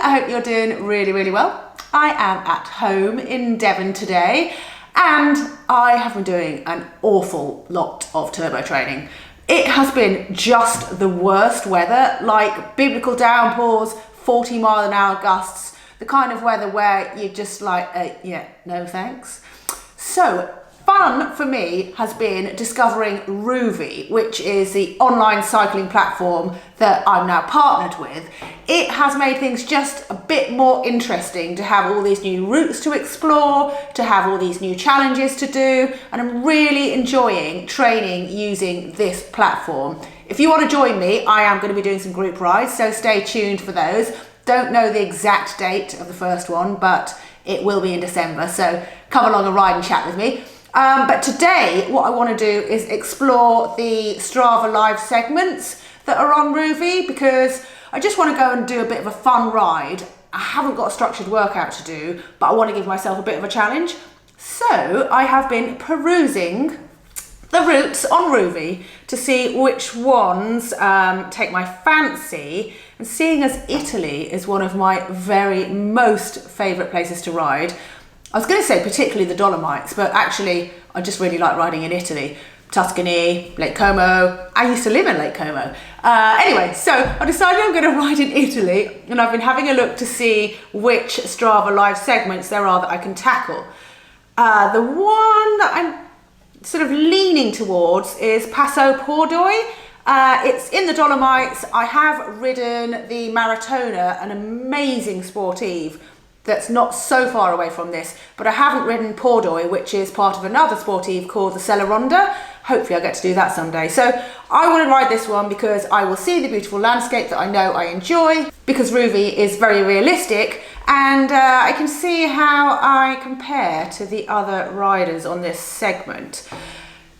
I hope you're doing really well. I am at home in Devon today and I have been doing an awful lot of turbo training. It has been just the worst weather, like biblical downpours, 40-mile-an-hour gusts, the kind of weather where you're just like, yeah, no thanks. So fun for me has been discovering Rouvy, which is the online cycling platform that I'm now partnered with. It has made things just a bit more interesting to have all these new routes to explore, to have all these new challenges to do, and I'm really enjoying training using this platform. If you want to join me, I am going to be doing some group rides, so stay tuned for those. Don't know the exact date of the first one, but it will be in December, so come along and ride and chat with me. But today, what I want to do is explore the Strava live segments that are on Rouvy, because I just want to go and do a bit of a fun ride. I haven't got a structured workout to do, but I want to give myself a bit of a challenge. So I have been perusing the routes on Rouvy to see which ones take my fancy, and seeing as Italy is one of my very most favourite places to ride. I was going to say particularly the Dolomites, but actually I just really like riding in Italy. Tuscany, Lake Como. I used to live in Lake Como. Anyway, so I decided I'm going to ride in Italy, and I've been having a look to see which Strava live segments there are that I can tackle. The one that I'm sort of leaning towards is Passo Pordoi. It's in the Dolomites. I have ridden the Maratona, an amazing sportive that's not so far away from this, but I haven't ridden Pordoi, which is part of another sportive called the Ronda. Hopefully I'll get to do that someday. So I want to ride this one because I will see the beautiful landscape that I know I enjoy, because Rouvy is very realistic, and I can see how I compare to the other riders on this segment.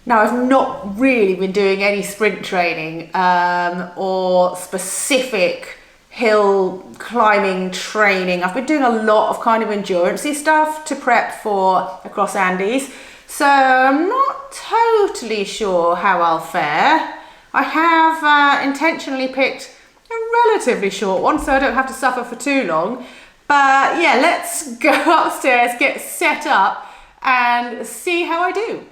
Now, I've not really been doing any sprint training or specific hill climbing training. I've been doing a lot of kind of endurance-y stuff to prep for Across Andes, so I'm not totally sure how I'll fare. I have intentionally picked a relatively short one so I don't have to suffer for too long, but yeah, let's go upstairs, get set up and see how I do.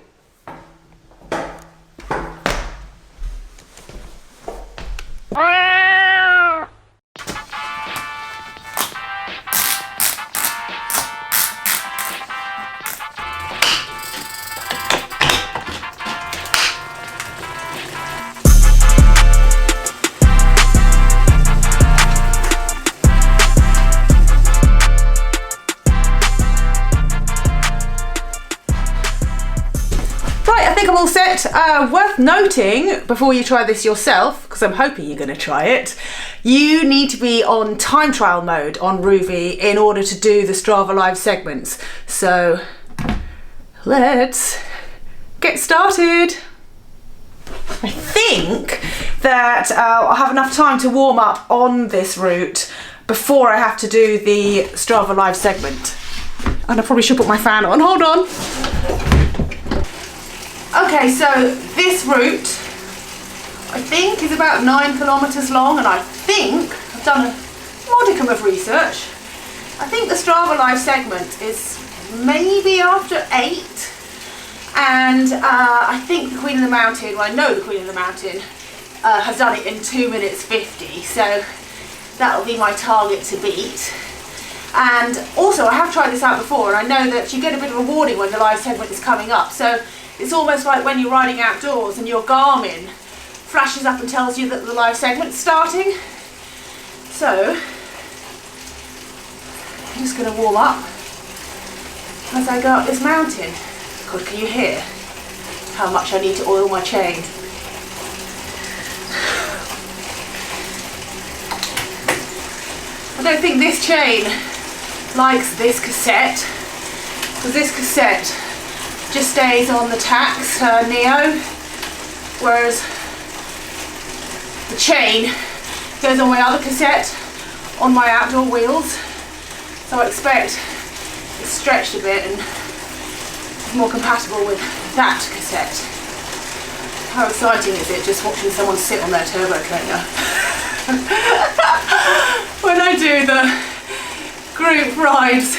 I'm all set. Worth noting before you try this yourself, because I'm hoping you're going to try it, you need to be on time trial mode on Rouvy in order to do the Strava live segments. So let's get started. I think that I'll have enough time to warm up on this route before I have to do the Strava live segment. And I probably should put my fan on. Hold on. Okay, so this route I think is about 9 kilometres long, and I think I've done a modicum of research. I think the Strava live segment is maybe after 8, and I think the Queen of the Mountain, well, I know the Queen of the Mountain has done it in 2 minutes 50, so that'll be my target to beat. And also I have tried this out before, and I know that you get a bit of a warning when the live segment is coming up, so it's almost like when you're riding outdoors and your Garmin flashes up and tells you that the live segment's starting. So I'm just going to warm up as I go up this mountain. God, can you hear how much I need to oil my chain? I don't think this chain likes this cassette, because this cassette just stays on the Tax Neo, whereas the chain goes on my other cassette on my outdoor wheels. So I expect it's stretched a bit and more compatible with that cassette. How exciting is it just watching someone sit on their turbo trainer? When I do the group rides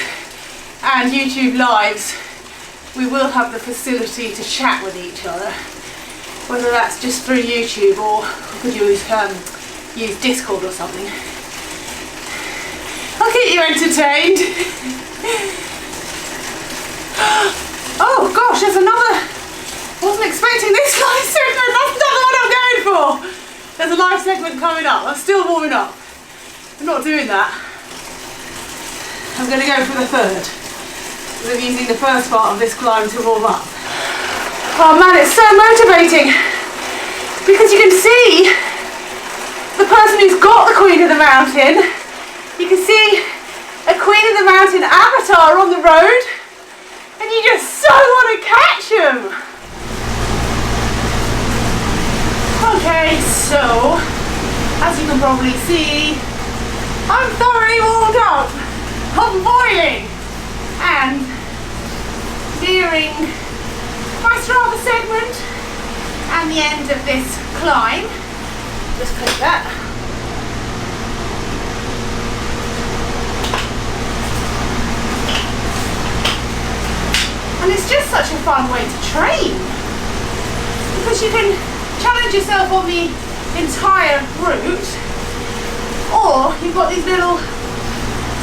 and YouTube lives, we will have the facility to chat with each other, whether that's just through YouTube or we could use Discord or something. I'll keep you entertained. Oh gosh, there's another. Wasn't expecting this live segment. That's not the one I'm going for. There's a live segment coming up. I'm still warming up. I'm not doing that. I'm going to go for the third. I'm using the first part of this climb to warm up. Oh man, it's so motivating because you can see the person who's got the Queen of the Mountain. You can see a Queen of the Mountain avatar on the road and you just so want to catch him. Okay, so as you can probably see, I'm thoroughly warmed up. I'm boiling and nearing my Strava segment and the end of this climb. Just click that. And it's just such a fun way to train because you can challenge yourself on the entire route, or you've got these little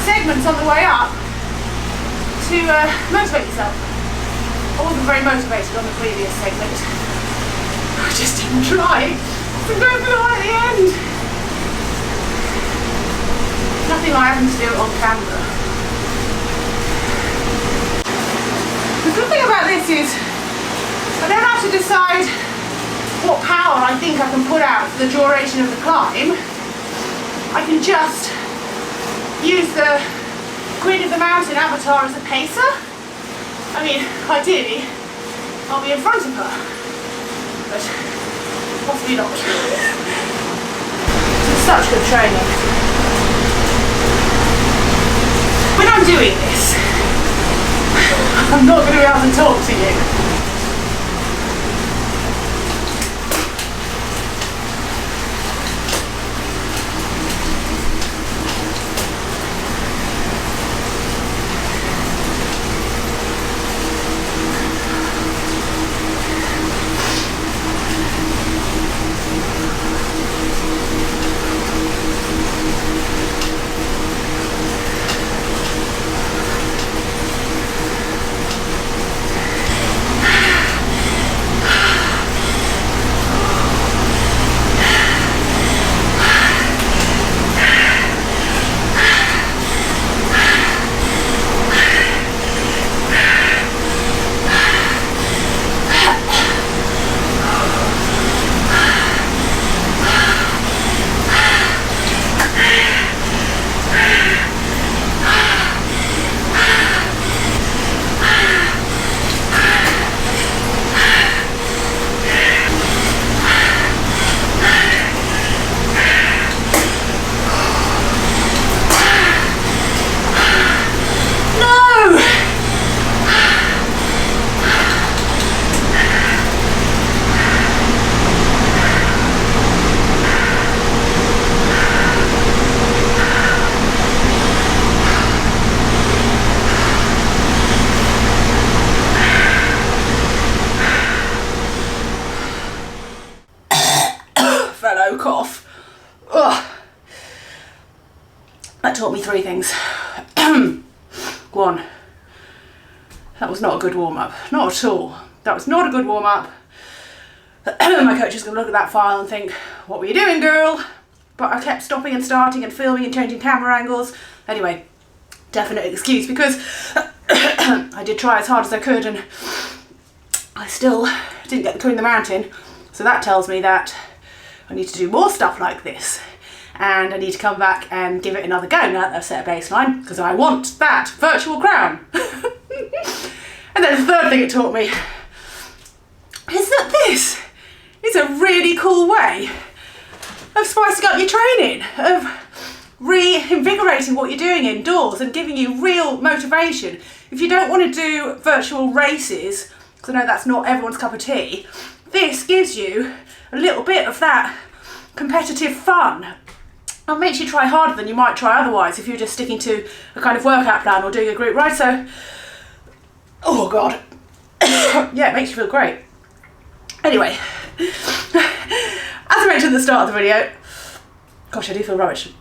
segments on the way up to motivate yourself. I wasn't very motivated on the previous segment. I just didn't try to go for the one at the end. Nothing like having to do it on camera. The good thing about this is I don't have to decide what power I think I can put out for the duration of the climb. I can just use the Queen of the Mountain avatar as a pacer. I mean, ideally, I'll be in front of her, but possibly not. It's such good training. When I'm doing this, I'm not going to be able to talk to you. Cough. Ugh. That taught me three things. One, that was not a good warm-up. Not at all. That was not a good warm-up. My coach is going to look at that file and think, what were you doing, girl? But I kept stopping and starting and filming and changing camera angles. Anyway, definite excuse because I did try as hard as I could and I still didn't get the Queen of the Mountain. So that tells me that I need to do more stuff like this and I need to come back and give it another go now that I've set a baseline because I want that virtual crown. And then the third thing it taught me is that this is a really cool way of spicing up your training, of reinvigorating what you're doing indoors and giving you real motivation. If you don't want to do virtual races, because I know that's not everyone's cup of tea, this gives you a little bit of that competitive fun and makes you try harder than you might try otherwise if you're just sticking to a kind of workout plan or doing a group ride. So, oh God, yeah, it makes you feel great. Anyway, as I mentioned at the start of the video, gosh, I do feel rubbish.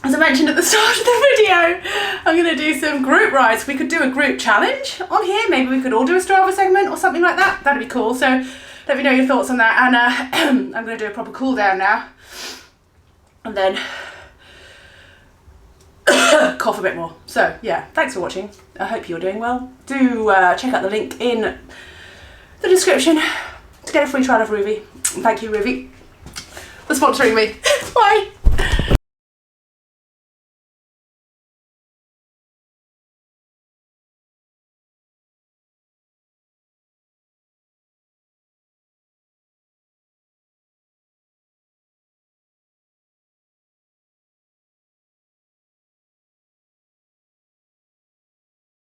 As I mentioned at the start of the video, I'm going to do some group rides. We could do a group challenge on here. Maybe we could all do a Strava segment or something like that. That'd be cool. So let me know your thoughts on that. And I'm going to do a proper cool down now. And then cough a bit more. So yeah, thanks for watching. I hope you're doing well. Do check out the link in the description to get a free trial of Rouvy. And thank you, Rouvy, for sponsoring me. Bye.